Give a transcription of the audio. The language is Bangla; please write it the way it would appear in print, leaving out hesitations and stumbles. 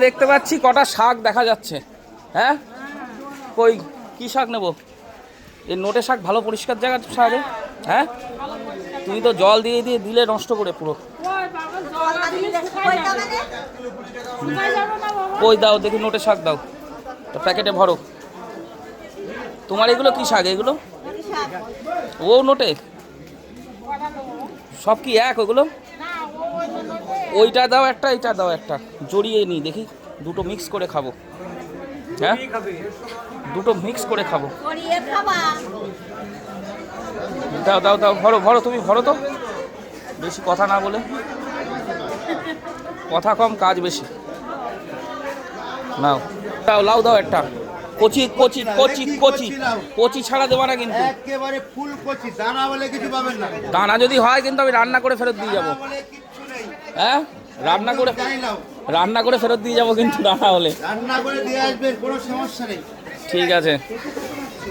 দেখতে পাচ্ছি কটা শাক দেখা যাচ্ছে। হ্যাঁ, কই কি শাক নেব? এই নোটে শাক ভালো পরিষ্কার জায়গার শাক। হ্যাঁ, তুমি তো জল দিয়ে দিয়ে দিলে নষ্ট করে পুরো। কই দাও দেখি, নোটে শাক দাও, প্যাকেটে ভরো। তোমার এগুলো কি শাক? এগুলো ও নোটে সব কি এক? ওগুলো ওইটা দাও একটা, এইটা দাও একটা, জড়িয়ে নিই দেখি, দুটো মিক্স করে খাবো। হ্যাঁ, দুটো মিক্স করে খাবো। দাও দাও দাও, ভরো ভরো, তুমি ভরো তো, বেশি কথা না বলে। কথা কম কাজ বেশি। নাও দাও, লাউ দাও একটা, কচি কচি কচি কচি কচি ছাড়া দেবো না কিন্তু, একেবারে ফুল কচি, দানা বলে কিছু পাবেন না। দানা যদি হয় কিন্তু আমি রান্না করে ফেরত দিয়ে যাবো। হ্যাঁ, রান্না করে ফেরত দিয়ে যাবো কিন্তু দানা হলে। রান্না করে দিয়ে আসবেন, কোনো সমস্যা নেই। ঠিক আছে।